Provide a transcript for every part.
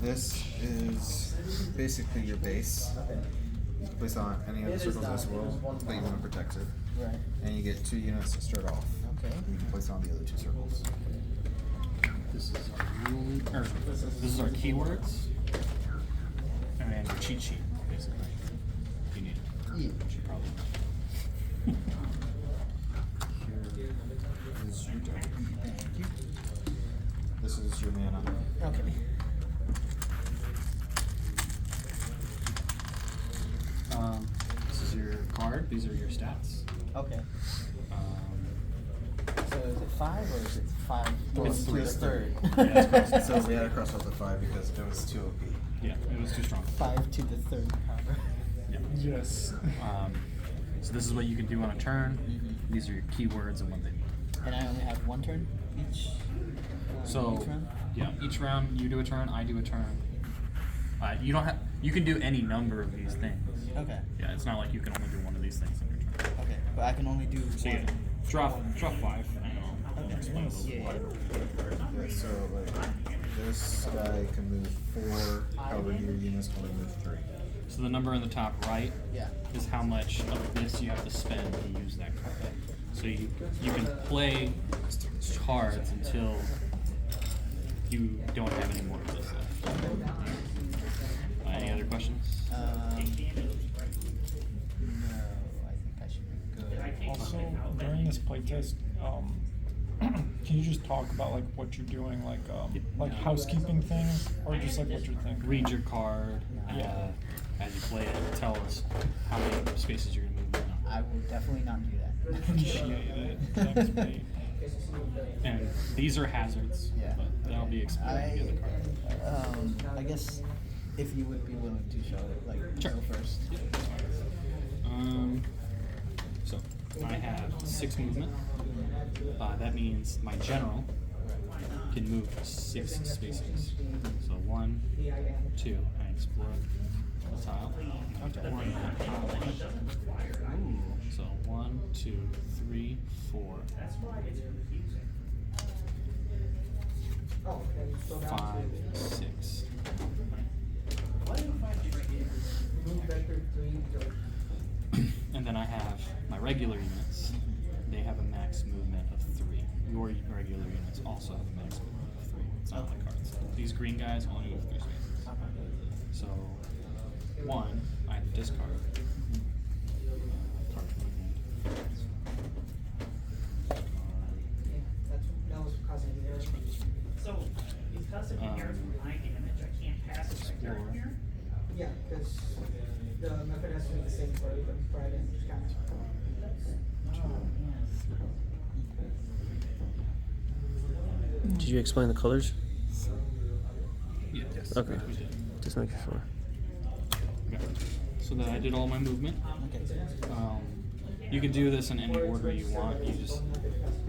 This is basically your base. Okay. You can place on any of the circles as well, but you want to protect it. Right. And you get 2 units to start off. Okay. You can place on the other 2 circles. This is our rule, or this is our keywords, and your cheat sheet, basically. If you need it. Yeah. You should probably. Here is your deck. Thank you. This is your mana. Okay. This is your card. These are your stats. Okay. Um, So is it 5 or is it 5? It's to three. the third. Yeah, it's crossed. So we had to cross out the 5 because it was too OP. yeah, it was too strong. 5 to the third power. Yeah. Yes. So this is what you can do on a turn. Mhm. These are your keywords and what they mean. And I only have 1 turn each. So each round? yeah, each round you do a turn, I do a turn. You don't have. You can do any number of these things. Okay. Yeah, it's not like you can only do one of these things in your turn. Okay. But I can only do So one. yeah, draw 5. And I'll Okay. explain a little bit. Yeah, so like this guy can move 4, however your units can only move 3. So the number in the top right Yeah. is how much of this you have to spend to use that card. So you can play cards until you don't have any more of this left. Any other questions? No, I think I should be good. Also, during this playtest, can you just talk about like what you're doing, like housekeeping things, or just like what you're thinking? Read your card. Yeah. As you play it, tell us how many spaces you're gonna move. I will definitely not do that. Appreciate it. Thanks, mate. And these are hazards. Yeah. But that'll be explained in the card. I guess if you would be willing to show it, like, Sure. go first. So I have 6 movement. That means my general can move 6 spaces. So 1, 2, I explore the tile. So 1, 2, 3, 4, 5, 6. And then I have my regular units. They have a max movement of 3. Your regular units also have a max movement of 3. It's not like cards. These green guys only move 3 spaces. So 1, I have to discard. Card from my hand. That was causing the error. So, because of the error from my damage, I can't pass a Explore. turn here? Yeah, because the method has to be the same for the pride and counter. Did you explain the colors? Yeah, yes. Okay. We did. Just making sure. Okay. So then I did all my movement. Okay. You can do this in any order you want. You just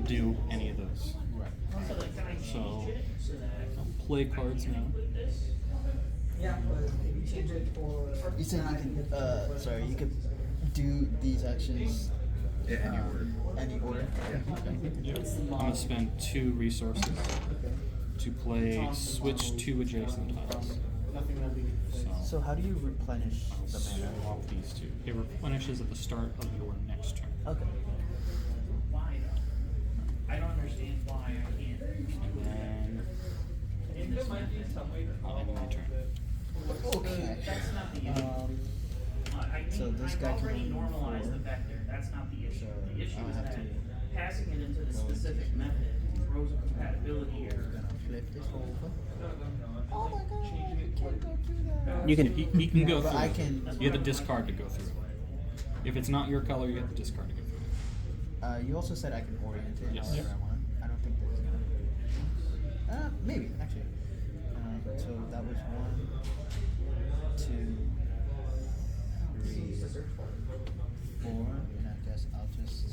do any of those. So I'll play cards now. Yeah, but if you change it for. You said you can, sorry, you could do these actions Yeah, any order. any order? Yeah. I'm gonna spend 2 resources Okay. to play switch 2 adjacent tiles. So how do you replenish the mana? Swap these 2. It replenishes at the start of your next turn. Okay. Why though? I don't understand why I can't. And then I'll end my turn. Okay. That's not the issue. I so think this I've guy can already move normalized forward. the vector, that's not the issue. So The issue I'll is have that to passing it into the specific method throws a compatibility error. Flip this over. Oh my god, I can't go through that. You can. He can go But through. I it. can- You have to discard to go through. If it's not your color, you have to discard to go through. You also said I can orient it Yes. however I want. I don't think that's gonna. Maybe actually. So that was 1, 2, 3, 4, and I guess I'll just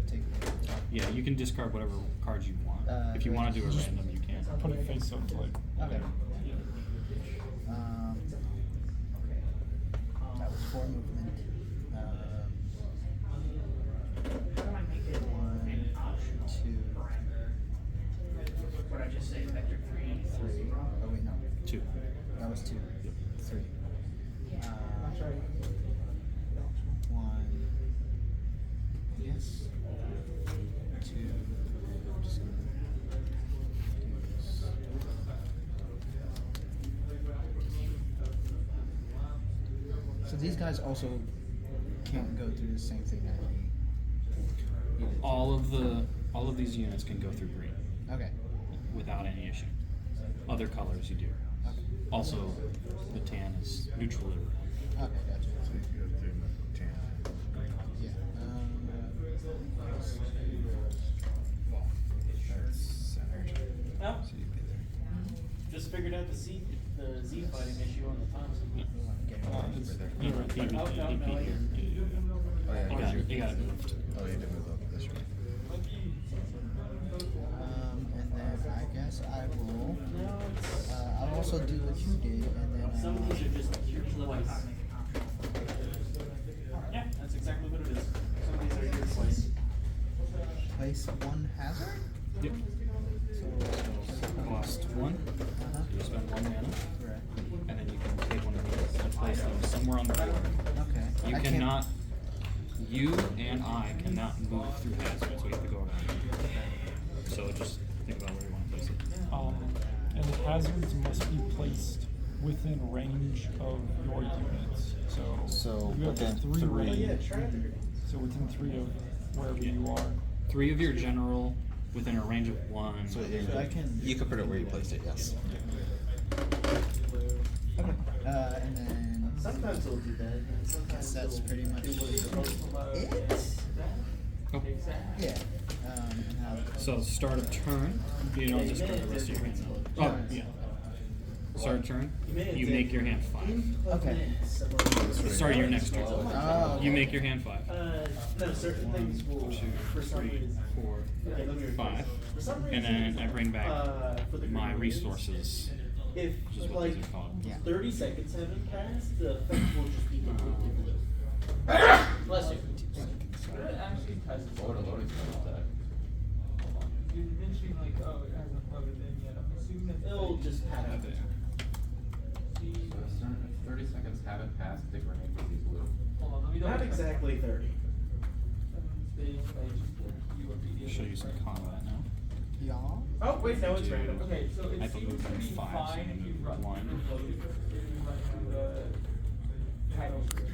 take the top. Yeah, you can discard whatever cards you want. If you wait, want to do a just random, you can. Put it face up, like. Okay. That was 4 movement. How do I make it 1, an optional 2, parameter? What I just say, vector 3 equals 3. 0? Oh wait, 2. That was 2. 3. That's right. 1. Yes. 2. I'm just gonna do this. So these guys also can't go through the same thing that we did. All of these units can go through green Okay. without any issue. Other colors you do. Okay. Also, the tan is neutral. Okay, gotcha. So you can go through the tan. Yeah. That's centered. Oh, So you'd be there. just figured out the Z fighting issue on the Thompson. It's, Right there. you know, he'd be Oh, no, here. no, Yeah. Oh yeah, You got it. You got it moved. Oh, you did move up. That's right. And then I guess I will. No, it's, I'll also do what you did, and then. some of these are just your place. Yeah, that's exactly what it is. Some of these are your place. Place 1 hazard. Yep. So. Cost 1. Uh-huh. You spend 1 mana, Right. and then you can take one of these and place them somewhere on the board. Okay. You I can't- cannot. You and I cannot move through hazards. We have to go around. So just think about where you want to place it. And the hazards must be placed within range of your units. So you have within 3 3. range. Yeah, traffic. So within 3 of wherever Yeah. you are. 3 of your general within a range of 1. So So I can. you could put it where you placed it. Yes. Okay. And then. Sometimes they'll do that. And I sometimes guess that's they'll pretty much do what it's supposed to. it. Oh. Yeah. And how. So start of turn, you don't discard the rest of your hand. Oh, yeah. Start of turn, you make your hand 5. Okay. Start your next turn. Oh, You okay. make your hand 5. No, certain things will, 2, for some 3, reason. 4, Okay, let me rephrase. 5. For some And then I bring back for the my green resources, If which is what like these are called. Yeah. 30 seconds haven't passed, the effect will just be completely blue. Bless you. Actually touches. What a loading screen is that? Hold on. You're mentioning like, oh, it hasn't loaded in yet. I'm assuming that's. It'll just happen. See, 30 seconds haven't passed, the grenade will be blue. Hold on, let me Not double check. exactly 30. Show you some combat now. Y'all. Oh, wait, no, it's random. Okay, so I it put seems to movement be 5, so fine if you move run 1. the title screen.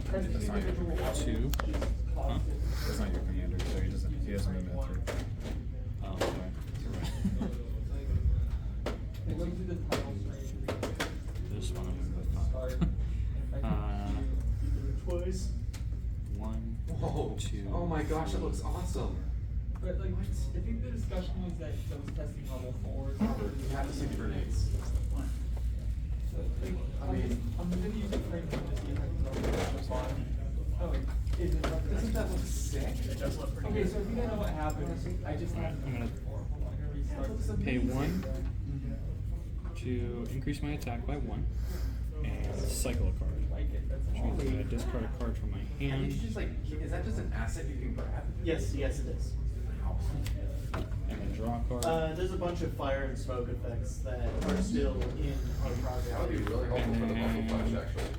Press the That's not your individual button. 2. Huh? That's not your commander, so he doesn't move that through. Oh, sorry. You're right. It goes through the title screen. This one I'm gonna move 5. Twice. 1, Whoa. 2. Oh my gosh, that looks awesome. But like, I think the discussion was that was testing level 4. You have to see the grenades. So, like, I mean- I'm gonna use the frame to see if I can level 5. Oh, wait, is it? Doesn't that look sick? It does look pretty Okay, good. so if you don't know what happens, I just Alright, I'm gonna Hold on, I'm gonna restart. pay 1 to increase my attack by 1 and cycle a card. Like it, that's Which means I'm gonna discard a card from my And hand you just like, is that just an asset you can grab? Yes, yes, it is. Wow. and then draw a card. There's a bunch of fire and smoke effects that are still in our project. That would be really helpful for the muzzle flash, actually.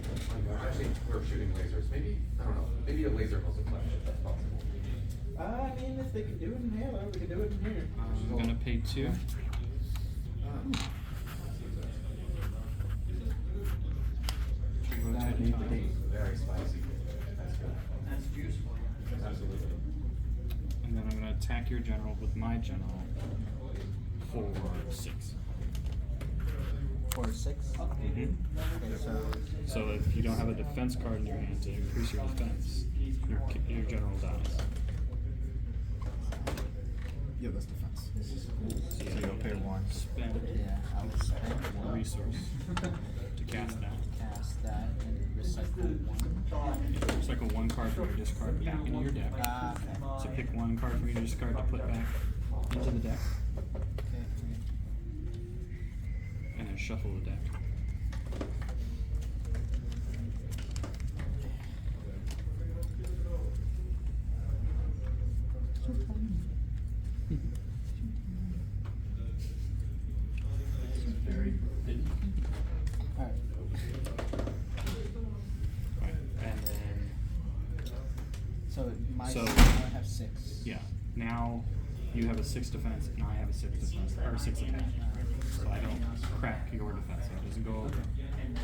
Oh my gosh, actually, we're shooting lasers. Maybe, I don't know, maybe a laser muzzle flash if that's possible. I mean, if they could do it in Halo, we could do it in here. I'm gonna pay 2. Rotate time. Very spicy. That's good. That's juice for you. Absolutely. And then I'm gonna attack your general with my general for 6. 4 6. Mhm. Okay, so. So if you don't have a defense card in your hand to increase your defense, your general dies. Yeah, that's defense. This is cool. So So you'll pay 1. Spend Yeah, I will spend a 1 resource to cast that. cast that and recycle 1. Recycle 1 card from your discard back into your deck. Ah, okay. So pick 1 card from your discard to put back into the deck, Okay, and then shuffle the deck. So- I have 6. Yeah. Now you have a 6 defense and I have a 6 defense or a 6 attack. So I don't crack your defense. So it doesn't go over.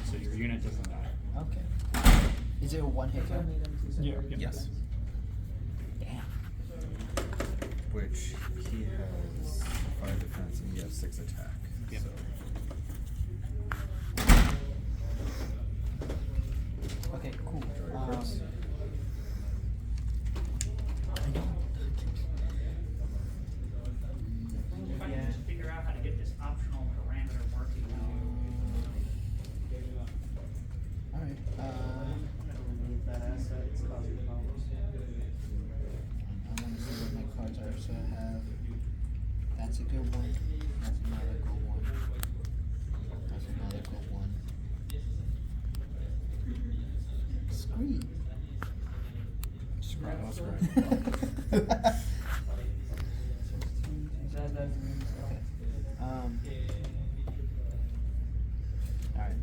So your unit doesn't die. Okay. Is it a 1-hit kill? Yeah. Yes. Damn. Which he has 5 defense and you have 6 attack. Yep. So. Okay, cool. Draw your cards. If I can just figure out how to get this optional parameter working. Alright, I'm gonna remove that asset, it's causing problems. I want to see what my cards are. So I have. That's a good one. That's another good one. That's another good one. Scream. Scrap, I'll scrap. Alright,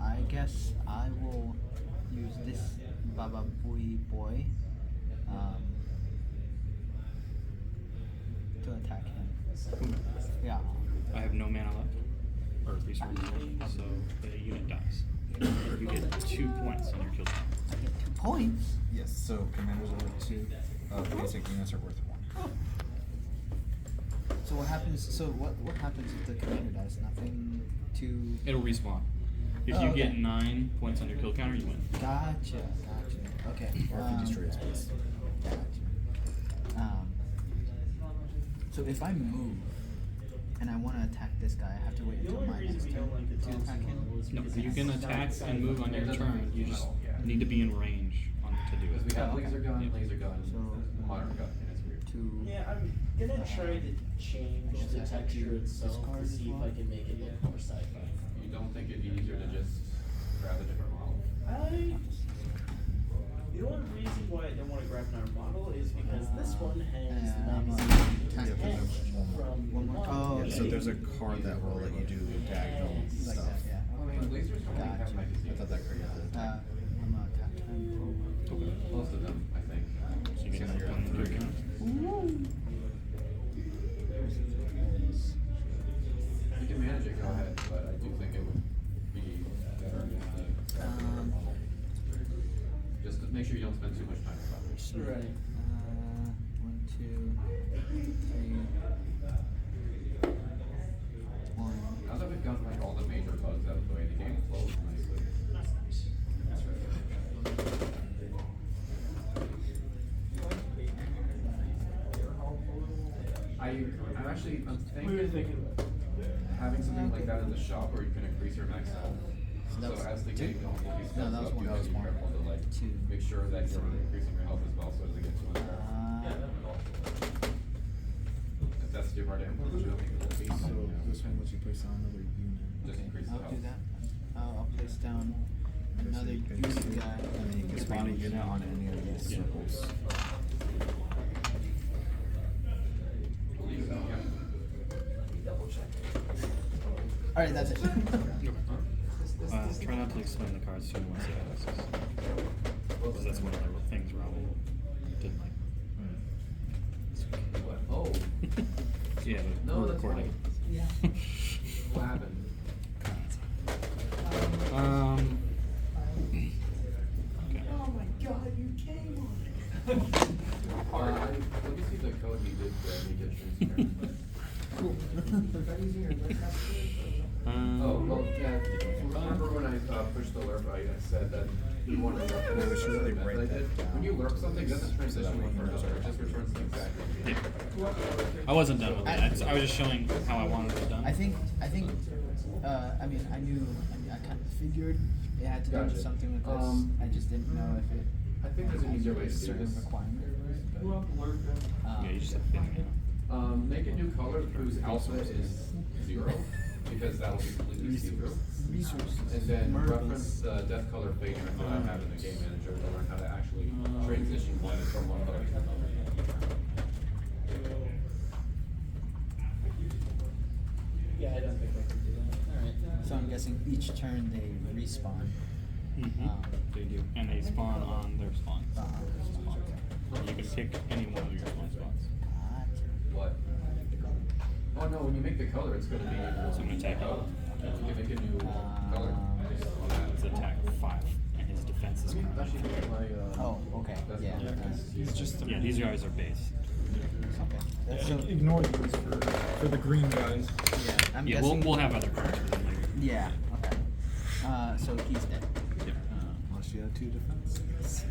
I guess I will use this Baba Booey boy to attack him. Yeah. I have no mana left. Or resources left. So the unit dies. You get 2 points on your kill count. I get 2 points. Yes, so commanders are worth 2. Basic units are worth 1. So what happens? So what happens if the commander dies? Nothing to. It'll respawn. If Oh, you okay. get 9 points on your kill counter, you win. Gotcha. Okay. Or if you destroy his base. Gotcha. So if I move and I want to attack this guy, I have to wait The until only my reason next we don't like turn the to attack him. No, you can attack and move on your turn. You just need to be in range to do Because we it. have Oh, okay. laser gun, Yeah. laser gun, So- modern gun, and it's weird. To Yeah, I'm gonna try to change the Does that have to texture itself discard to as see if well? I can make it look more sci-fi. You don't think it'd be easier to just grab a different model? The only reason why I don't want to grab another model is because this one has the I'm magazine attack Yeah, him. detached from One more. Oh, Yeah, so there's a card that will let you do diagonal like stuff. that, yeah. But lasers don't really have Gotcha. magazines. I thought that card had it. I'm gonna attack him. Most of them, I think. So you get 9 points on your kill counter. You can manage it, go ahead, but I do think it would be better if Um, just to make sure you don't spend too much time on it. Right. 1, 2, 3, 1. Now that we've gotten like all the major bugs out of the way, the game flows nicely. I'm thinking having something like that in the shop where you can increase your max health. So that was So as the two? game goes, No, steps that was up, one. you That have was to be one. careful to like Two. make sure that you're increasing your health as well, so it doesn't get too much. If that's too hard to implement, you don't think it will be. So this one lets you place on another unit. Just increase the I'll health. do that. I'll place down another you can unit see- guy. And then you can spawn a unit on any of these Yeah. circles. Believe that, yeah. Alright, that's it. Try not to explain the cards to me once you have access. Because that's one of the things Robin didn't like. What? Oh, Yeah, but No, we're that's recording. Yeah. what happened? Okay. Oh my god, you came on it. Let me see the code he did make it transparent. Cool. Is that using your list Oh, well, yeah, remember when I pushed the lerp, I said that you want to lerp Yeah, we should really that write I that did. down. When you lerp something, it doesn't So transition that way one he for knows another, it what just returns the exact thing. Yeah. I wasn't done with it. I was just showing how I wanted it done. I think, I mean, I kind of figured it had to do with Gotcha. something with this. I just didn't know if it. I think there's an easier way to do certain this. requirement. Yeah, you just have to finish it. Make a new color whose alpha is 0, because that will be completely see-through. Resources. And then Marbles. reference the death color fader that I have in the game manager to learn how to actually transition one from one color to another. Yeah, I don't think I can do that. Alright. So I'm guessing each turn they respawn. Mhm. They do. And they spawn on their spawn. Okay. You can pick any one of your spawn spots. What? Oh no, when you make the color, it's gonna be. So I'm gonna attack you. You can make a new color. It's attack 5, and his defense is currently Actually, 3. my, Oh, okay, that's yeah. not- It's just Yeah, these guys are base. Okay. Yeah, So, ignore these for the green guys. yeah, I'm Yeah, guessing. we'll have other cards for them later. Yeah, okay. So he's dead. Yep. Unless you have 2 defenses.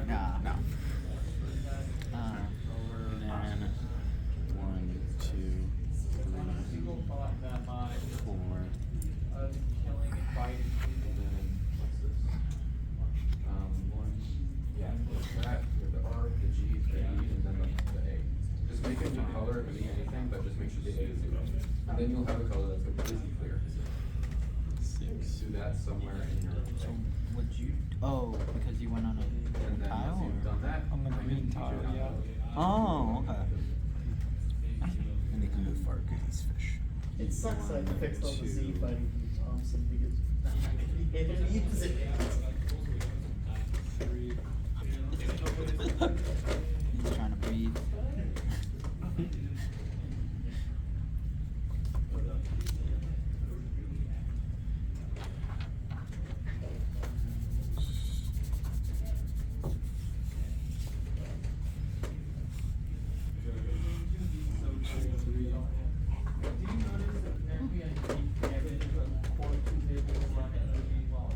Nah. No. And then 1, 2, 3, People thought that my 4. killing and fighting. Yeah, that, with the R, the G, the E, and then the A. Just make a new color, it can be anything, but just make sure the A is 0. And then you'll have a color that's completely clear. 6. Do that somewhere in your So thing. would you? Oh, because you went on a And then tile. once you've Or? done that. On the I green can tile, teach you how to- yeah. Oh, okay. And you can move far because he's fish. It sucks I fixed all the Z 1, 2. fighting Thompson because I'm not gonna be able to use it. He's trying to breathe.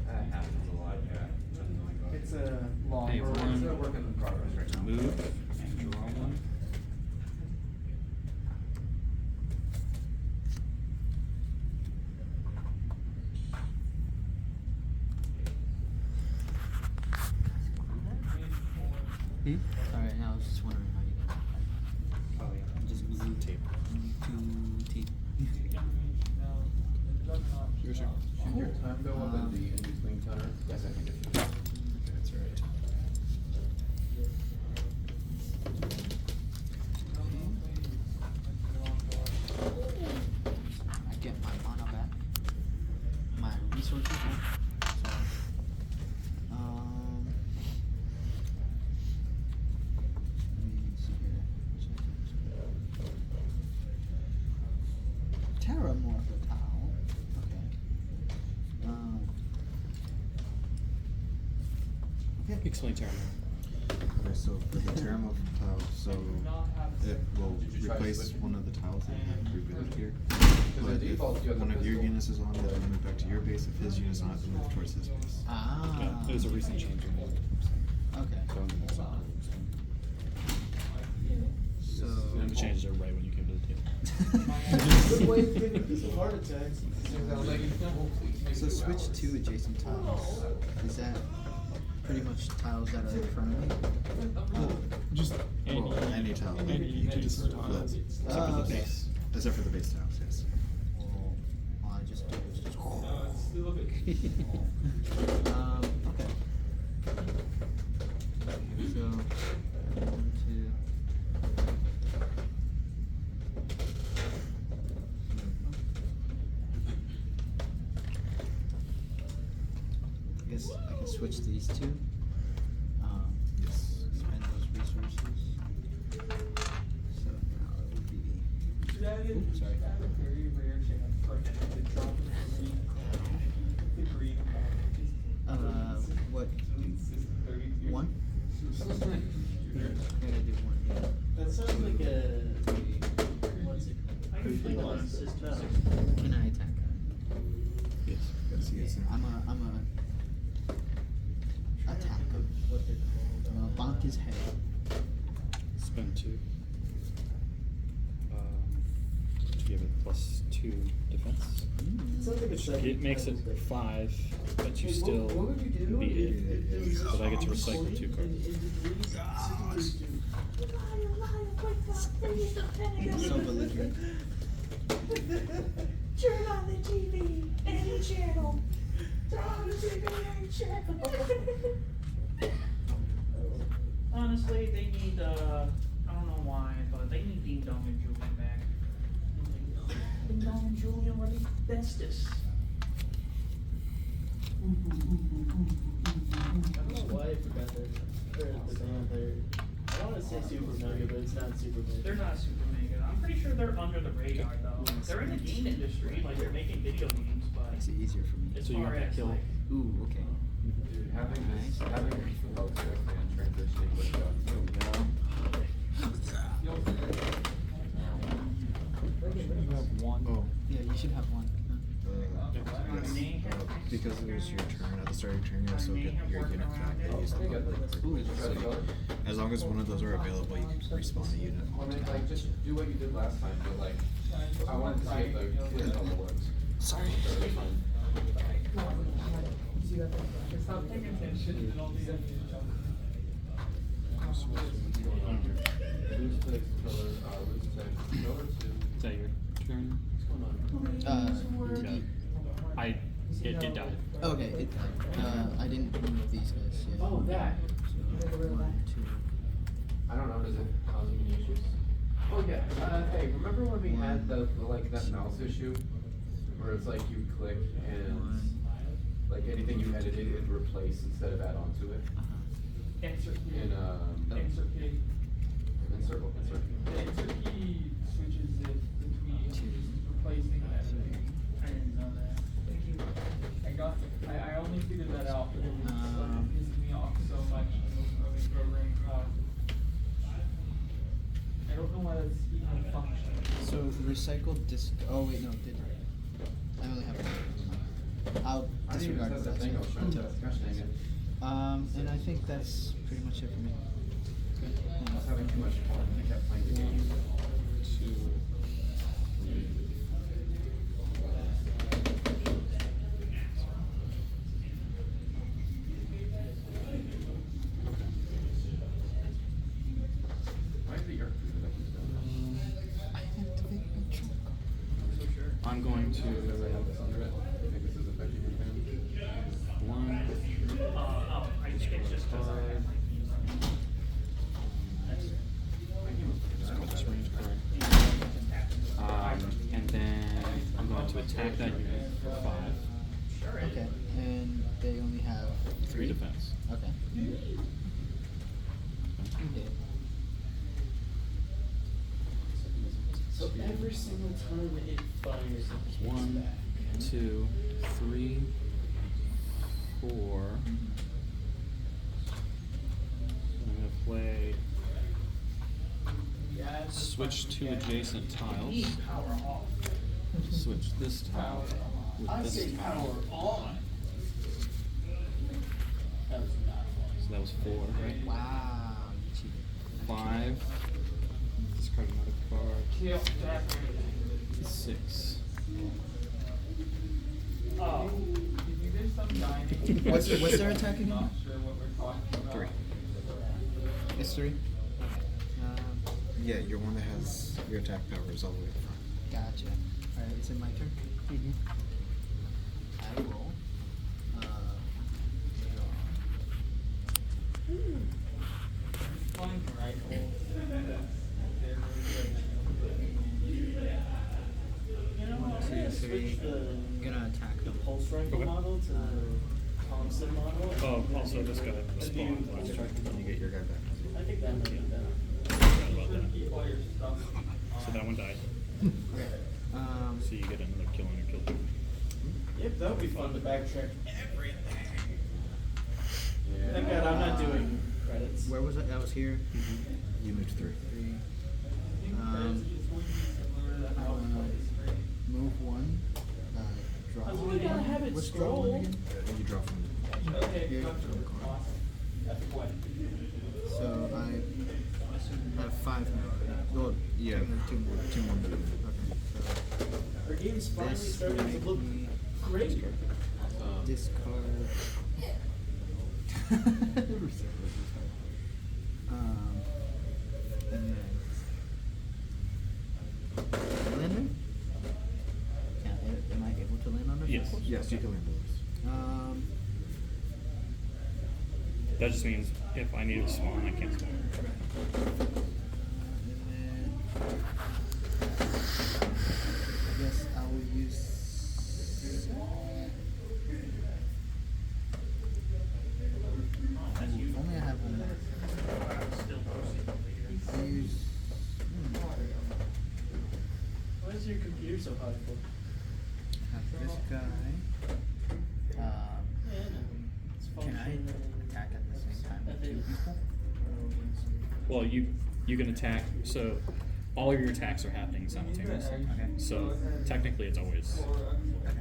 That happens a lot, yeah. It's a long Hey, road. one. It's a work in progress right now. Move and draw 1. Sorry, I was just wondering how you did that. Oh, yeah. Just glue tape. 2 teeth. Should your time go up in the in-between tenor? Yes, I think it should. That's right. I get my mana back. My resources back. So, let me see here. Terramorphatile. Okay. Okay. Explain Terra. Okay, so for the Terramorph tile, so it will Did you try to replace switch? one of the tiles that you have revealed here. Because But the if default, you have one the of your physical. units is on, it will move back to your base. If his unit's on, it will move towards his base. Ah. There's a recent change in that. Okay. So. And the changes are right when you came to the table. Good way to give a piece of heart attacks. So switch to adjacent tiles. Is that pretty much tiles that are in front of me? Just any, Well, any tile. any You can just adjacent flip. tiles. Except for the okay. base. Except for the base tiles, yes. Well, I just do is just. Still Okay. So, 1, 2. I guess I can switch these two. Yes. Spend those resources. So now it would be. Oops, sorry. I have a very rare chance for him to drop the green card. What? System 32. 1? I gotta do 1, yeah. That sounds like a what's it? I usually go on system. Can I attack? Yes. Yes, yes. I'm a attack him. What they're called. Bonk his head. Spend 2. To give it +2 defense. Sounds like it's It makes it 5, but you Hey, still what would you do beat it. if there was But I get to a recycle 2 in- cards. in So belligerent. Turn on the TV, any channel. Turn on the TV, any channel. Honestly, they need, I don't know why, but they need Ding Dong and Julian back. Ding Dong and Julian were the bestest. don't know why I forgot that. I want to say Super Mega, but it's not Super Mega. They're not super mega. I'm pretty sure they're under the radar though. They're in the game industry, like they're making video games, but Makes it easier for me. as So you far have to as kill- like, Ooh, okay. Dude, having this helps with and transitioning with You have one. Oh, Yeah, you should have one. yes. Because it was your turn, at the start of your turn, you also get your unit back that you used to put as long as one of those are available, you can respawn a unit. I mean, like, just do what you did last time, but like, I wanted to see if the clear level works. Sorry. Stop paying attention and all these enemies jump. Loose text color, loose text, color two. Is that your turn? What's going on? Did you? It died. Okay, I didn't move these guys yet. Oh, that. So, 1, 2. I don't know, does it cause any issues? Oh, yeah, hey, remember when we had the like, that mouse issue? Where it's like you click and, like, anything you edited, it replace instead of add on to it? Insert key. In, Insert key. insert. The insert key switches it between replacing and editing. I didn't know that. Thank you. I only figured that out, but it was like pissing me off so much in early programming. I don't know why that's even a function. So recycle disc. Oh wait, no, did I only have one. I'll I didn't even disregard test the that thing, I was trying to, rest. gosh dang it. And I think that's pretty much it for me. I was having too much fun, I kept playing the game. Why is the air food that he's done? I'm going Does it have this under it? Do you think this is affecting your fan? to one. I think it's just because I have my keys on. And then I'm going to attack that unit for 5. Sure. Okay, and they only have 3 defense. Okay. Okay. So every single time it fires, it kicks 1, back. 2, 3, 4. I'm gonna play. Switch 2 adjacent tiles. Power off. Switch this tile with this tile. on. That was not fun. So that was 4, right? Wow, you cheated. 5. Discard another card. Kill that. 6. Oh. If you did some dining. What's their attack again? Not sure what we're talking about. 3. It's 3. Yeah, you're one that has your attack power is all the way up front. Gotcha. Alright, is it my turn? I will. Flying rifle. You know, I'm gonna switch I'm gonna attack the them. pulse rifle Okay. model to the Thompson model. Oh, also this guy spawned last turn. Then you get your guy back. I think that might be better. Forgot about that. Keep all your stuff. So that one died. Okay. So you get another kill on your kill leader. Yep, that would be fun to backtrack everything. Yeah. Thank God I'm not doing credits. Where was I? I was here. You moved 3. 3. I think that's just going to be similar to how it plays, right? Move 1. Draw. Oh, we gotta have it What's draw scroll. one again? You draw from Okay, Here. comfortable. Awesome. That's what. So I have 5 now. Well, yeah, 2 more. 2 more movement. Okay. So Our game's finally this will starting to make look me great. discard. And then land there? Am I able to land on the Yes. circles? Yes, you can land those. That just means if I need to spawn, I can't spawn. And then I guess I will use is your computer so high for? I have this guy. It's Can I attack at the same time with 2 people? Well, you can attack. So all of your attacks are happening simultaneously. Okay. So technically, it's always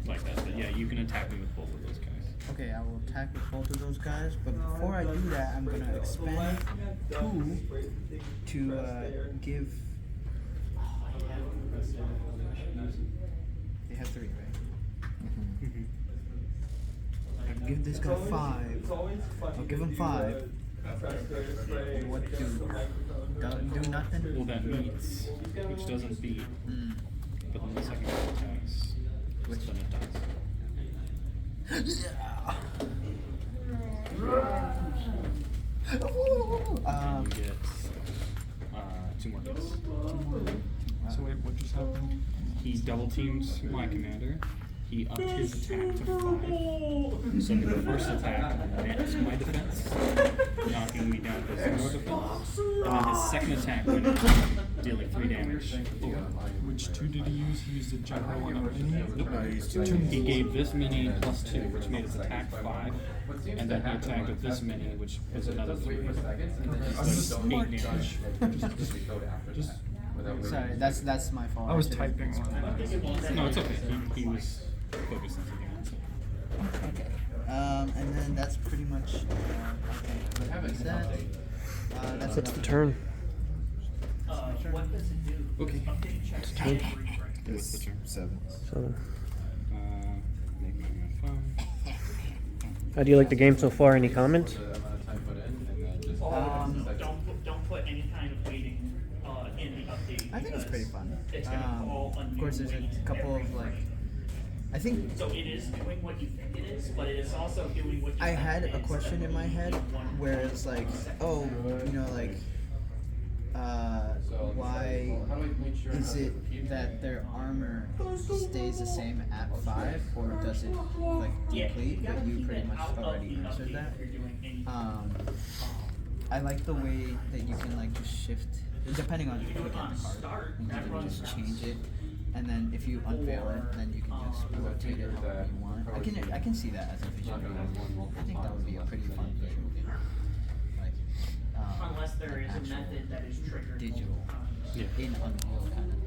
like that. But yeah, you can attack me with both of those guys. Okay, I will attack with both of those guys, but before I do that, I'm gonna expend 2 to give. They have 3, right? I'll give this guy 5. I'll give him 5. And what do? Do nothing? Well, that meets, which doesn't beat. Mm. But then the second guy attacks, Which- then it dies. And you get 2 more hits. So wait, what just happened? He double teams my commander. He upped his attack to 5. So the first attack met my defense, knocking me down to 0 defense. And then his second attack went in, dealing 3 damage. Which 2 did he use? He used a general and a mini? Nope. He gave this mini plus 2, which made his attack 5. And then he attacked with this mini, which was another 3. So 8 damage. Just Sorry, that's my fault. I was didn't- typing on No, it's okay. He was focused on something else. Okay. And then that's pretty much. I think that. That's What's the turn? What does it do? Okay. Update check. Turn. What's the turn? 7. 7. Make my phone. How do you like the game so far? Any comments? Don't put any kind of weighting in the update. I think it's pretty fun. It's gonna call a Of new course, there's a weight couple of every like. time. I think So it is doing what you think it is, but it is also doing what you I think had it a is. question in my head where it's like, oh, you know, like, why is it that their armor stays the same at 5, or does it like Yeah, deplete? gotta But you keep pretty it much out of already the answered update that. if you're doing anything. I like the way that you can like just shift depending on if you look at the card. Start, You that can runs just change it, and then if you unveil it, then you can just rotate it however you want. I can see that as a visual. I think that would be a pretty fun visual game. Like Unless there is a actual method that is triggered. digital Yeah. in Unreal kind of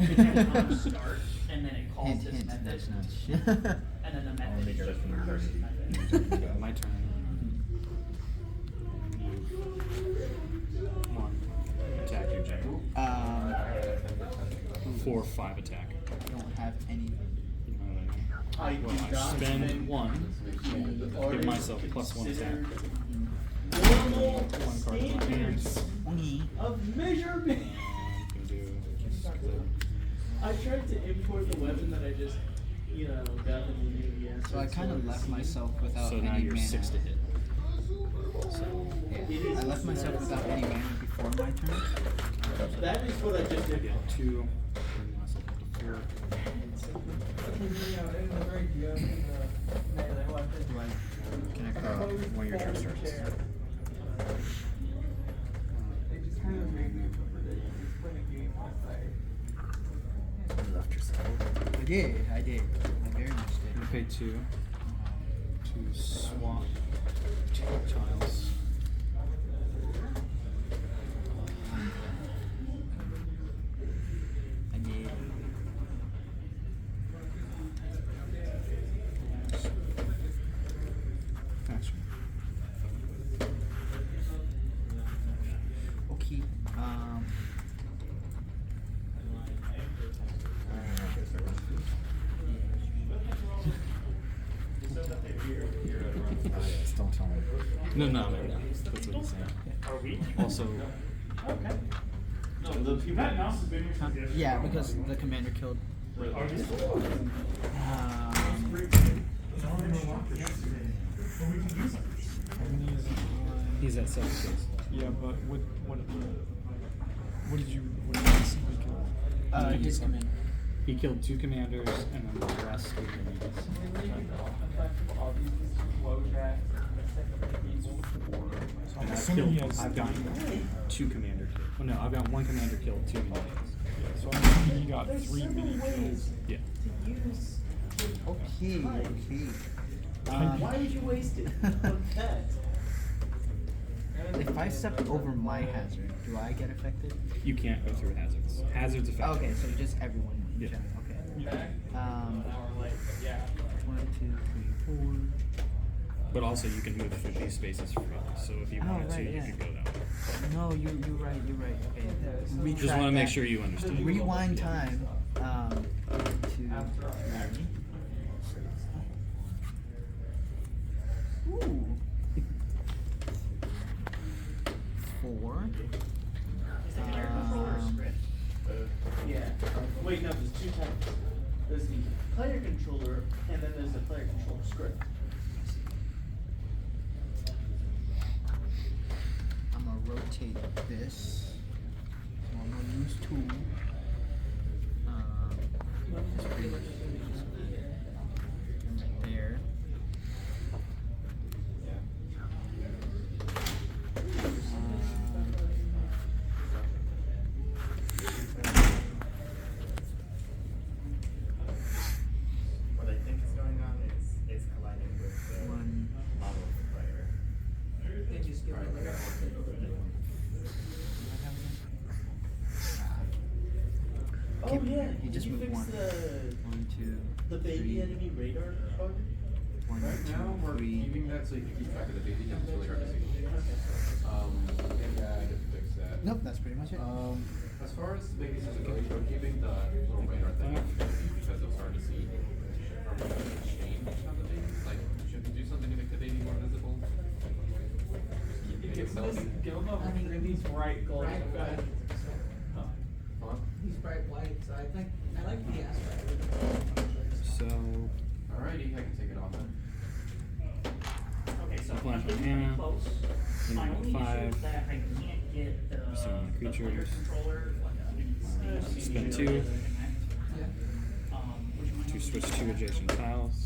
It thing. can start, and then it calls Hint, this hint, method, there's no shit. and then the method is just the recursive method. My turn. 1. Attack your general. 4, 5 attack. I don't have anything. I Well, I spend 1, give myself +1 attack. normal 1 card in my hand. standards of measurement. Gonna do. I tried to import the weapon that I just, got from the new So I kind of left myself without So any now you're mana. 6 to hit. Yeah. I left myself without any mana before my turn. That is what I just did. 2. Bring myself up to 4. Can I When your turn starts. You left yourself. I did. I very much I'm did. gonna pay 2 to swap 2 tiles. I did. Gotcha. Okay. Yes, don't tell me. No, no. That's what he's saying. Are we? Also, Yeah, because the commander killed. he's at 7 kills. Yeah, but what did you see me kill? His commander. He killed 2 commanders and then the rest were enemies. So I'm And I've assuming he killed. has I've gotten 2 commander kills. Oh no, I've got 1 commander killed, 2 enemies. So I'm assuming he got There's 3 several mini ways kills. Yeah. to use. Okay, time. okay. Why would you waste it on that? If I step over my hazard, do I get affected? You can't go through hazards. Hazards affect. Okay, so just everyone in Yeah. general. Okay. Back Um, an hour late, but yeah. 1, 2, 3, 4. But also you can move through these spaces freely. So if you Oh, wanted to, right, you yeah. could go that way. No, you're right. You're right. Okay. Just Retract want to make that. sure you understand. Rewind time. To. Ooh. 4. Yeah. Wait, no, there's two types. There's the player controller, and then there's the player controller script. I'm gonna rotate this. So I'm gonna use 2. That's pretty much and right there. What I think is going on is it's colliding with the One. model of the player. Then just give it like Oh yeah, You just did you move fix 1. the 1, 2, the baby 3, enemy radar bug? 1, Right now, 2, we're 3. keeping that so you can keep track of the baby count. It's really hard to see. And I had to fix that. Nope, that's pretty much it. As far as baby visibility, we're keeping the little radar thing because it was hard to see from the exchange of the baby. Like, should we do something to make the baby more visible? Make it selfie? Give him a really bright gold Bright effect. Huh? He's bright white, so I think I like the aspect. So Alrighty, I can take it off then. Okay, so Flash I'm getting on pretty hand. close. Then My you go only issue 5. is that I can't get the Summon player creatures. controller, Spend 2 which to might switch 2 adjacent tiles.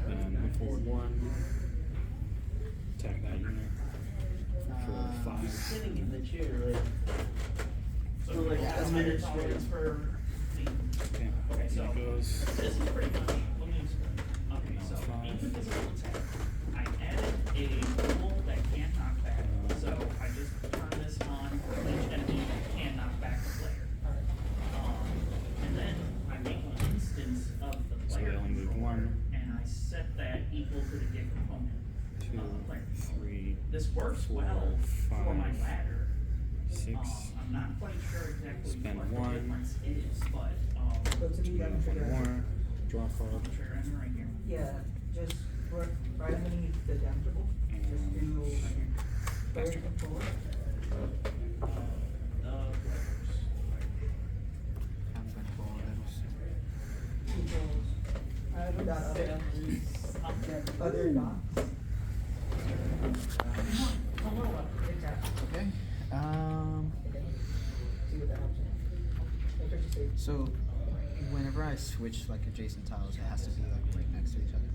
Then move forward 1. Attack that unit for 5. He's sitting in the chair, like. So For like that's a my minute tolerance straight. for the. Okay. Okay, so There goes. this is pretty much, let me explain. Okay, so Five. invisible attack. I added a rule that can't knock back, so I just turn this on for each enemy that can knock back the player. And then I make an instance of the So player they only move controller, 1. and I set that equal to the get component 2, of the player. 3, This works 4, well for my 5, ladder. 6. I'm not quite sure exactly Spend what the 1. difference is, but, Go to the Move damage 1 trigger. more. Draw card. trigger in right here. Yeah, just right underneath the damageable. Just do player Bastard. controller. I'm gonna go those. Equals. That other dots. Okay. See what that helps. Make sure to save. So whenever I switch like adjacent tiles, it has to be like right next to each other.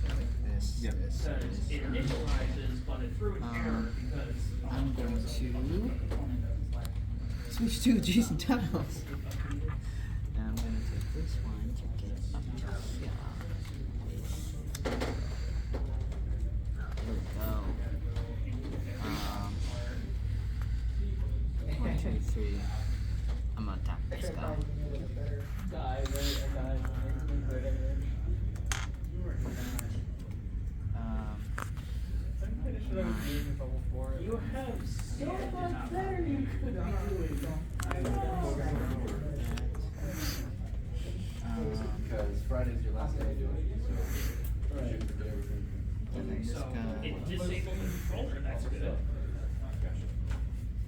So like this, Yep. this, Because this. it initializes, but it threw an error because. I'm there going was a to component that was lacking. switch to adjacent tiles. Now I'm gonna take this one to get up to here. There we go. 1, 2, 3. I'm gonna attack this Extra guy. probably a little bit better. You have so much better you could be doing. Because Friday's your last day to do it, so. Right. You should forget everything. And then this So guy. it disabled the controller, that's good.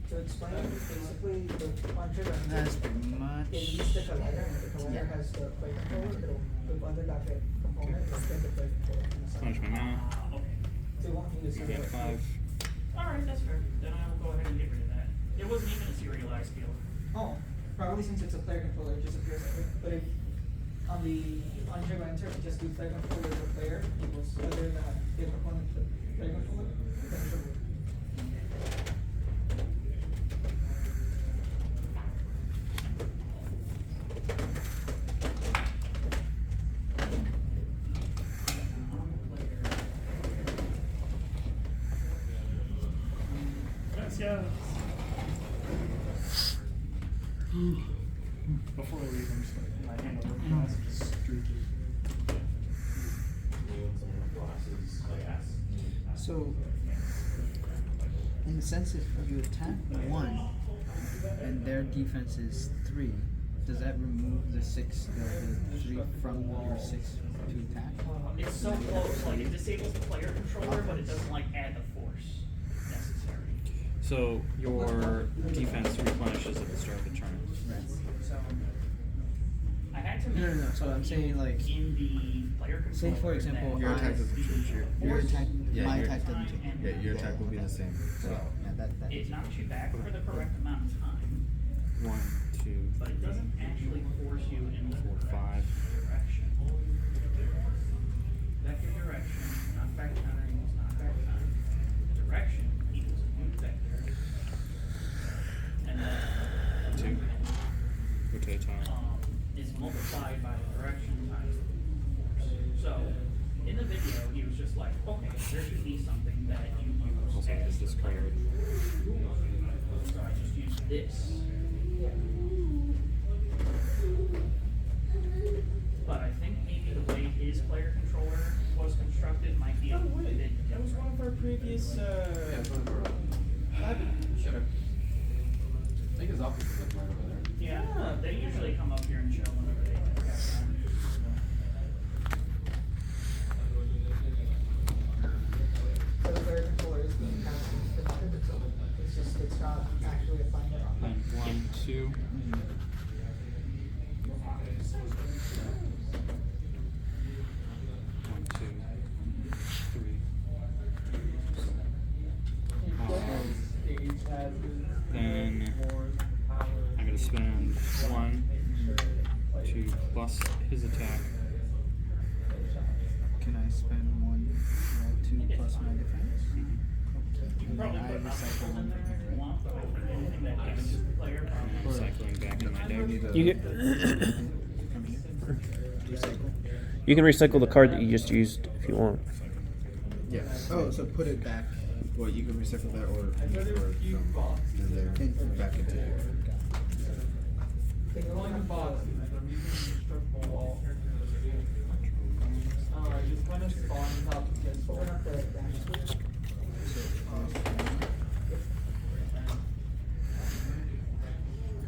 To explain, basically, the puncher and That's pretty much. it needs the collider, and if the collider has the play controller, it'll move under that play component, it'll get the play controller. Punish my mana. Okay. So you want me to You see get what- 5. Alright, that's fair. Then I will go ahead and get rid of that. It wasn't even a serialized deal. Oh, probably since it's a player controller, it just appears like it, but if on the on-trigger enter, we just do player controller to player, equals whether the component to player controller, then it should work. Yes. Before I leave, I'm just gonna my hand on the just streaky. So, in the sense if you attack one and their defense is 3, does that remove the 3 from your 6 to attack? It's so close, like it disables the player controller, but it doesn't like add the force necessary. So your defense replenishes at the start of the turn. Right. So I had to No, make no, no. So I'm saying like, in the player controller. say for example, that Your attack doesn't change. your attack, Yeah, my your- attack doesn't change. Yeah, your attack will be the same. So Yeah, that it knocks you back for the correct amount of time, 1, 2, but it doesn't actually force you in the 4, correct 5. direction. Vector direction, not back time equals not back time. Direction equals a new vector. And then 2. Rotate time. is multiplied by the direction times the force. So, in the video, he was just like, okay, there should be something that you use Also has as this the player. card. So I just used this. But I think maybe the way his player controller was constructed might be a little bit different. That was one of our previous, Should've. I think his office is like right over there. Yeah, they usually come up here and chill whenever they have time. So the player controller is being kind of constructed, so it's just, it's not actually a finder on Then it. 1, 2. 1, 2, 3. Then I'm gonna spend 1, 2 plus his attack. Can I spend 1, 2 plus my defense? You can And then probably I put recycle obstacles in 1 there from if you here, want, but I think anything that gives the player I'm cycling back in my you need deck. a, You get From here? Recycle? you can recycle the card that you just used if you want. yeah. Oh, so put it back. Well, you can recycle that or from in there back into here. Rolling the boxes, I'm using the instructable wall. I just kind of spawn on top of this. But we're not the damage.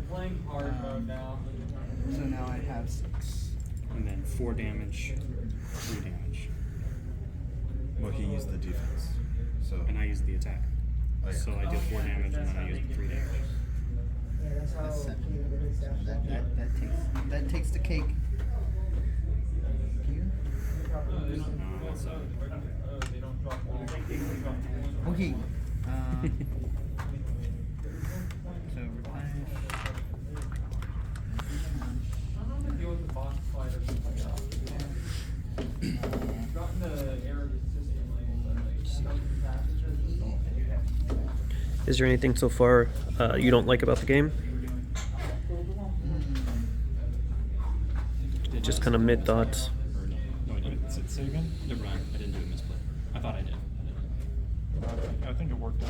Playing hard mode now. So now I have 6. And then 4 damage, 3 damage. Well, he used the defense. So And I use the attack. Oh, yeah. So I deal 4 damage and then I use 3 damage. Yeah, that's how That's 7. he did his dash. That takes the cake. Here? So They don't drop walls. Okay. So replenish. I don't know if deal with the box fight or something like that. Gotten the error consistently, but like, some passages. Is there anything so far you don't like about the game? Just kind of mid thoughts. Or no. No, I didn't. Say again? Never mind. I didn't do a misplay. I thought I did. I think it worked out.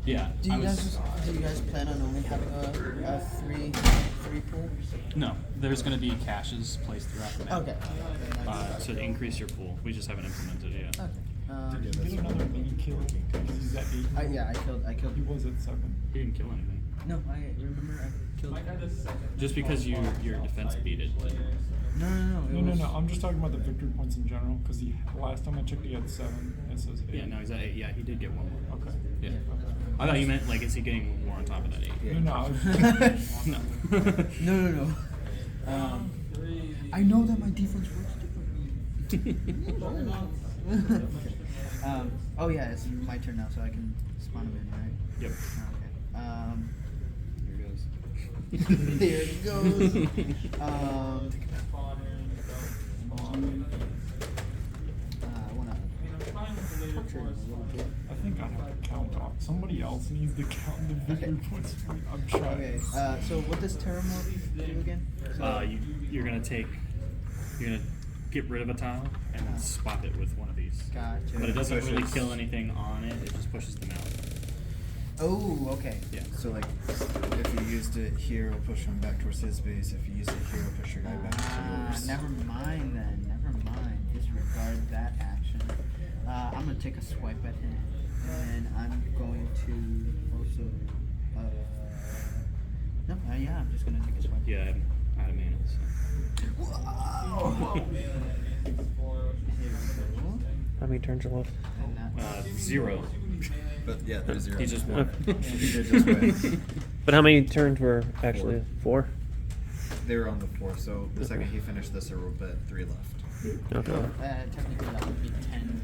Yeah. Do I you was, guys plan on only having a three pool? No, there's going to be caches placed throughout the map. Okay. So to increase your pool. We just haven't implemented it yet. Okay. Did you get another mini kill? Because he's at 8. Yeah, I killed. He was at 7. You didn't kill anything. No, I remember I killed. Might have the second. Just because your defense beat it. No. No. I'm just talking about the victory points in general. Because last time I checked, he had 7. It says 8. Yeah, no, he's at 8. Yeah, he did get 1 more. Okay. Yeah. I thought you meant, like, is he getting more on top of that 8? No, I was No. No. I know that my defense works differently. Oh yeah, it's my turn now, so I can spawn him in, right? Yep. Okay. Here There it it goes. goes. I wanna torture him a little bit. I think I have to count off. Somebody else needs to count the victory points for me. I'm trying. Okay. So what does Terramorph do again? You're gonna get rid of a tile and then spot it with one of these. Gotcha. But it doesn't really Pushes. kill anything on it. It just pushes them out. Oh, okay. Yeah. So like, if you used it here, it'll push him back towards his base. If you use it here, it'll push your guy back to yours. Never mind then. Never mind. Disregard that action. I'm gonna take a swipe at him, and I'm going to also. No, yeah, I'm just gonna take a swipe. Yeah, I'm out of mana. Whoa! Here we go. How many turns are left? And that's 0. But yeah, there's 0. He just won. He did just win. But how many turns were actually 4? They were on the 4, so the second he finished this, there were but 3 left. Okay. technically that would be 10